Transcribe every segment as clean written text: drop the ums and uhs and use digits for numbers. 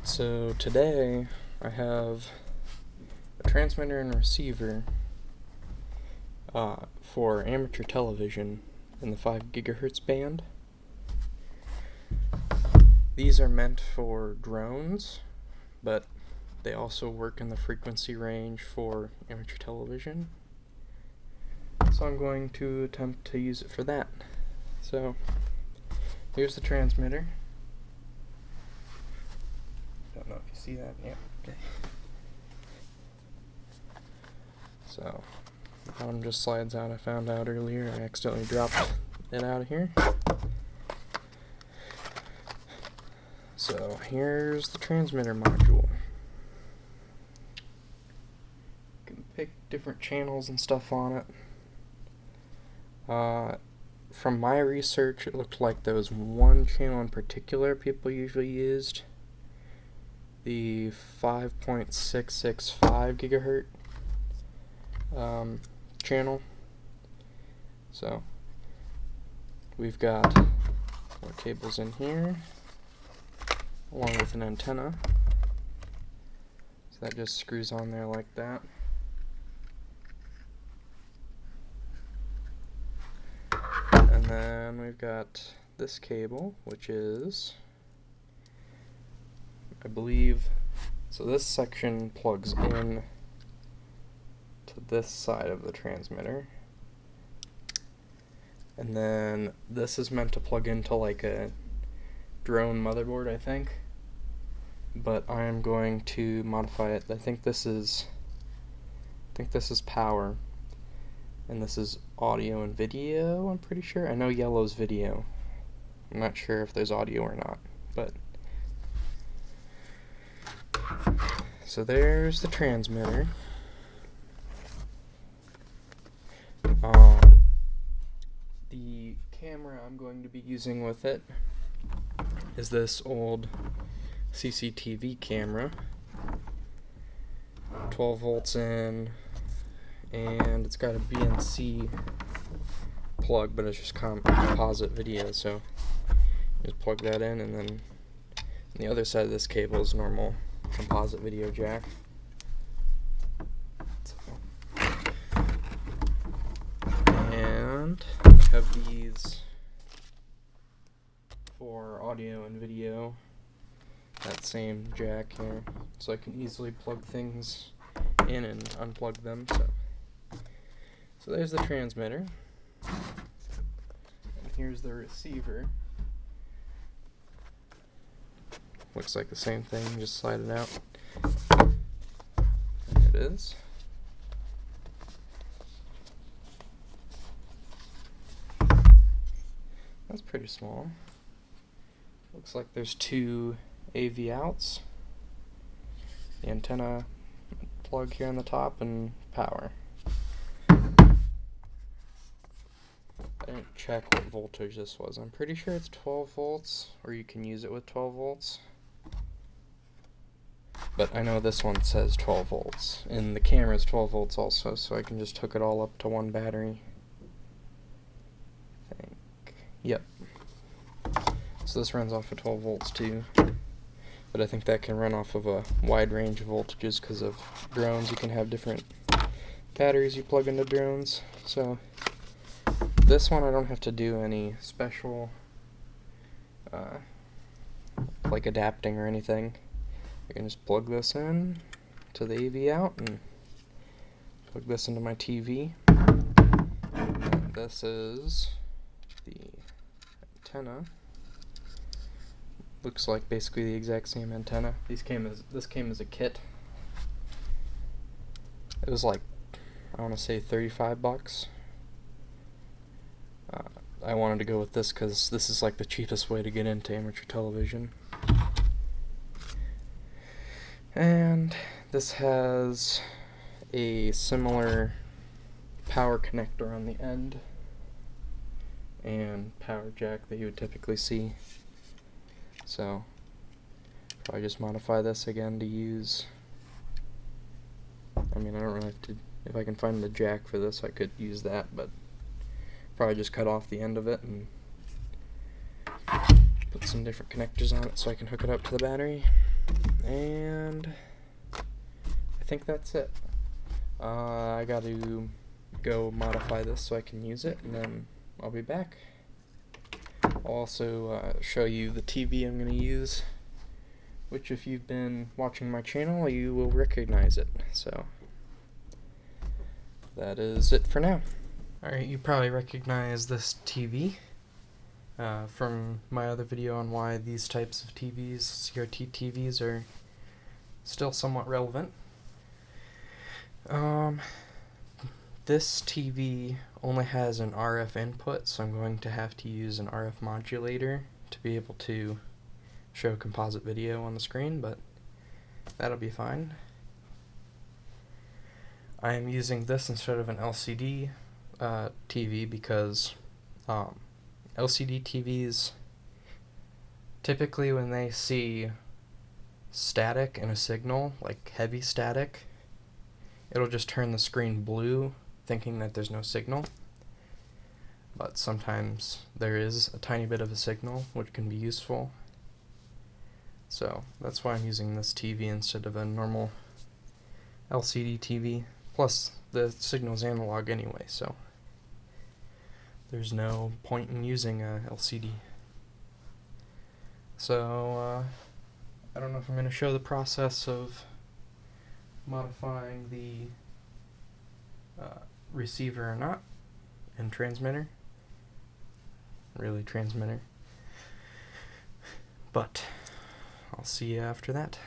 So today I have a transmitter and receiver for amateur television in the 5 gigahertz band. These are meant for drones, but they also work in the frequency range for amateur television. So I'm going to attempt to use it for that. So here's the transmitter. Don't know if you see that. Yeah, okay. So the one just slides out. I found out earlier. I accidentally dropped it out of here. So here's the transmitter module. You can pick different channels and stuff on it. From my research, it looked like there was one channel in particular people usually used. The 5.665 gigahertz channel. So we've got more cables in here, along with an antenna. So that just screws on there like that. And then we've got this cable, which is, I believe, so this section plugs in to this side of the transmitter, and then this is meant to plug into like a drone motherboard, I think, but I am going to modify it. I think this is power, and this is audio and video, I'm pretty sure. I know yellow's video. I'm not sure if there's audio or not, but so there's the transmitter. The camera I'm going to be using with it is this old CCTV camera. 12 volts in, and it's got a BNC plug, but it's just composite video, so just plug that in, and then on the other side of this cable is normal composite video jack. And I have these for audio and video, that same jack here, so I can easily plug things in and unplug them. So there's the transmitter, and here's the receiver. Looks like the same thing, just slide it out. There it is. That's pretty small. Looks like there's 2 AV outs, the antenna plug here on the top, and power. I didn't check what voltage this was. I'm pretty sure it's 12 volts, or you can use it with 12 volts. But I know this one says 12 volts, and the camera is 12 volts also, so I can just hook it all up to one battery. I think. Yep. So this runs off of 12 volts too, but I think that can run off of a wide range of voltages because of drones. You can have different batteries you plug into drones. So this one I don't have to do any special like adapting or anything. I can just plug this in to the AV out and plug this into my TV. And this is the antenna. Looks like basically the exact same antenna. This came as a kit. It was like, I want to say $35. I wanted to go with this because this is like the cheapest way to get into amateur television. And this has a similar power connector on the end and power jack that you would typically see. So probably just modify this again to use, I mean, I don't really have to, if I can find the jack for this I could use that, but probably just cut off the end of it and put some different connectors on it so I can hook it up to the battery. And I think that's it. I got to go modify this so I can use it, and then I'll be back. I'll also show you the TV I'm going to use, which if you've been watching my channel, you will recognize it. So that is it for now. Alright, you probably recognize this TV from my other video on why these types of TVs, CRT TVs, are still somewhat relevant. This TV only has an RF input, so I'm going to have to use an RF modulator to be able to show composite video on the screen, but that'll be fine. I am using this instead of an LCD TV because LCD TVs, typically when they see static in a signal, like heavy static, it'll just turn the screen blue, thinking that there's no signal. But sometimes there is a tiny bit of a signal, which can be useful. So that's why I'm using this TV instead of a normal LCD TV. Plus, the signal's analog anyway, so there's no point in using a LCD. So, I don't know if I'm going to show the process of modifying the receiver or not, and transmitter. Really, transmitter. But I'll see you after that.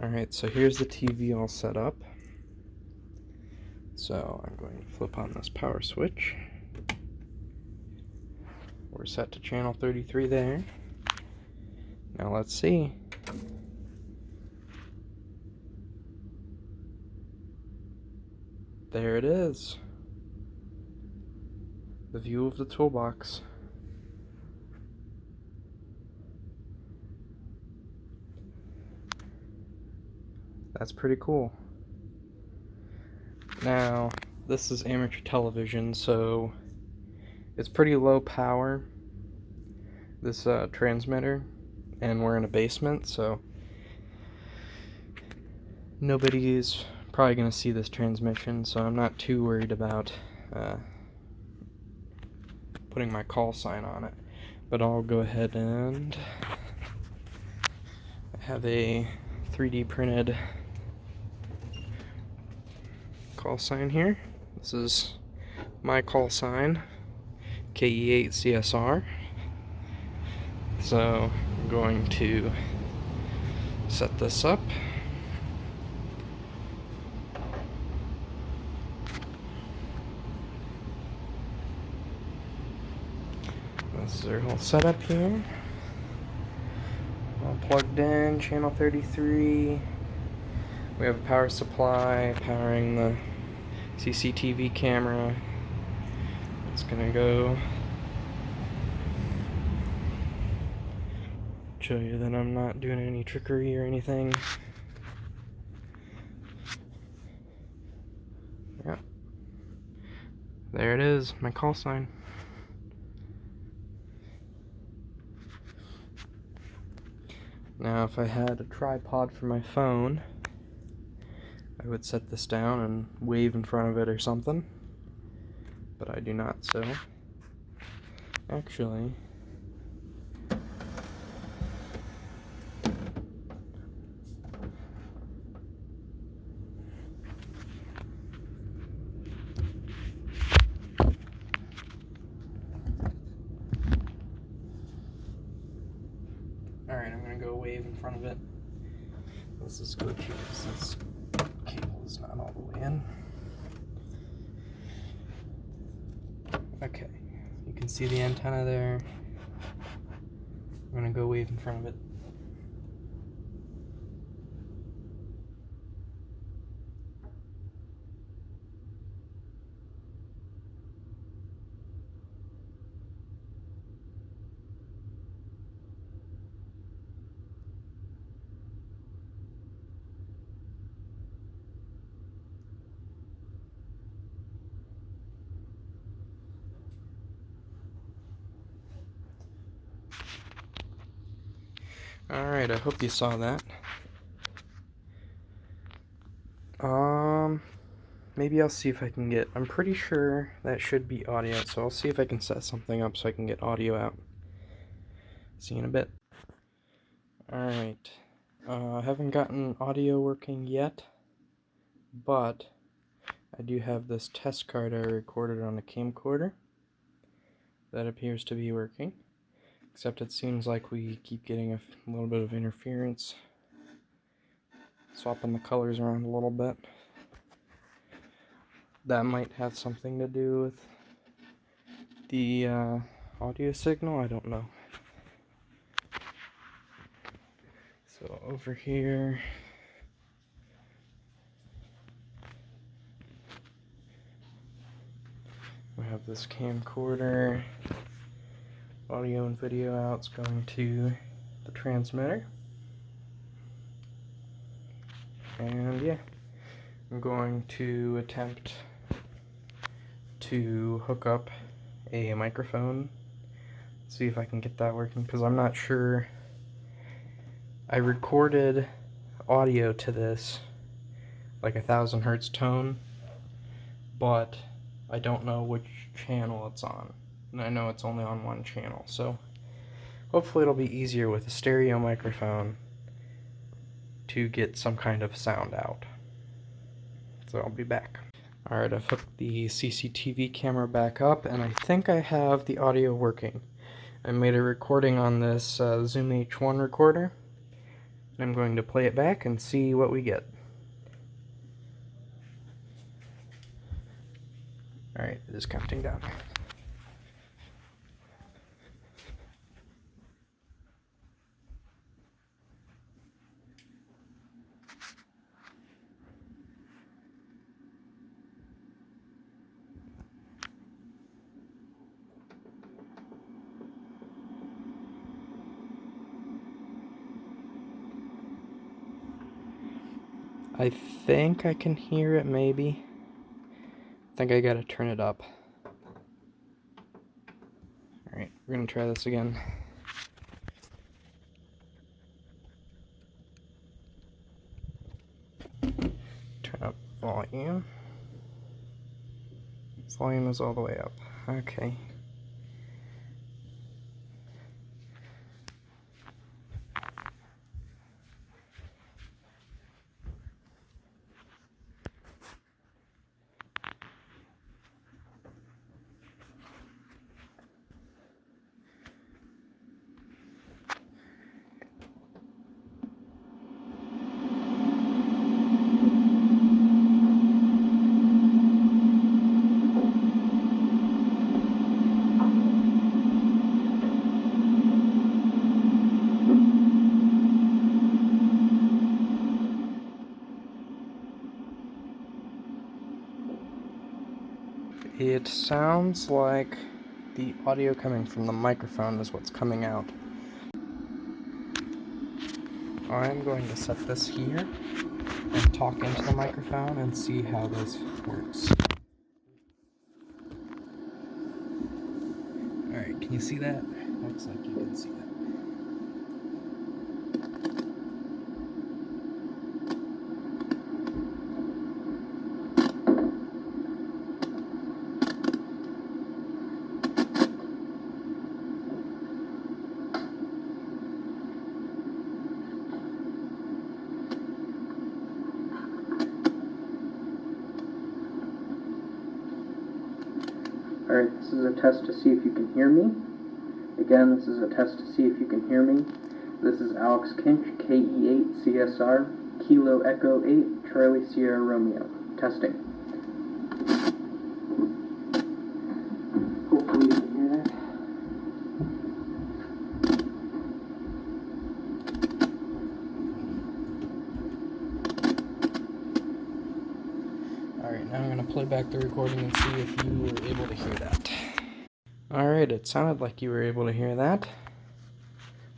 Alright, so here's the TV all set up. So I'm going to flip on this power switch. We're set to channel 33 there. Now let's see. There it is. The view of the toolbox. That's pretty cool. Now, this is amateur television, so it's pretty low power, this transmitter, and we're in a basement, so nobody's probably going to see this transmission, so I'm not too worried about putting my call sign on it. But I'll go ahead and have a 3D printed call sign here. This is my call sign, KE8CSR. So I'm going to set this up. This is our whole setup here. All plugged in, channel 33. We have a power supply powering the CCTV camera. It's gonna go show you that I'm not doing any trickery or anything. Yep. There it is, my call sign. Now if I had a tripod for my phone, I would set this down and wave in front of it or something, but I do not, so actually alright, I'm gonna go wave in front of it. This is glitchy because this cable is not all the way in. Okay, you can see the antenna there. I'm gonna go wave in front of it. Alright, I hope you saw that. Maybe I'll see if I can get, I'm pretty sure that should be audio, so I'll see if I can set something up so I can get audio out. See you in a bit. Alright, I haven't gotten audio working yet, but I do have this test card I recorded on a camcorder that appears to be working, except it seems like we keep getting a little bit of interference, swapping the colors around a little bit. That might have something to do with the audio signal, I don't know. So over here, we have this camcorder, audio and video out's going to the transmitter. And yeah, I'm going to attempt to hook up a microphone, see if I can get that working, because I'm not sure. I recorded audio to this, like 1,000 hertz tone, but I don't know which channel it's on, and I know it's only on one channel, so hopefully it'll be easier with a stereo microphone to get some kind of sound out. So I'll be back. Alright, I've hooked the CCTV camera back up, and I think I have the audio working. I made a recording on this Zoom H1 recorder, and I'm going to play it back and see what we get. Alright, it is counting down. I think I can hear it, maybe. I think I gotta turn it up. Alright, we're gonna try this again. Turn up volume. Volume is all the way up. Okay. It sounds like the audio coming from the microphone is what's coming out. I'm going to set this here and talk into the microphone and see how this works. Alright, can you see that? Looks like you can see that. Alright, this is a test to see if you can hear me. Again, this is a test to see if you can hear me. This is Alex Kinch, KE8CSR, Kilo Echo 8, Charlie Sierra Romeo. Testing. Hopefully you can hear that. Alright, now I'm going to play back the recording and see if you were able to hear that. Alright, it sounded like you were able to hear that.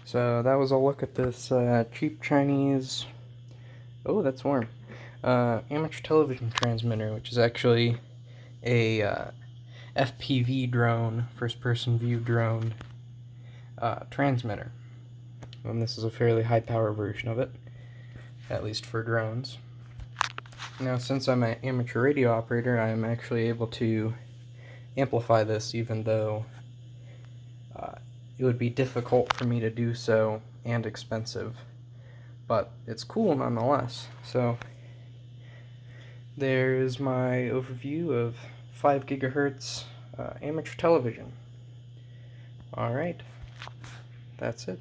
So that was a look at this cheap Chinese, oh that's warm, amateur television transmitter, which is actually a FPV drone, first person view drone transmitter. And this is a fairly high power version of it, at least for drones. Now since I'm an amateur radio operator, I'm actually able to amplify this even though it would be difficult for me to do so and expensive, but it's cool nonetheless. So there's my overview of 5 gigahertz amateur television. Alright, that's it.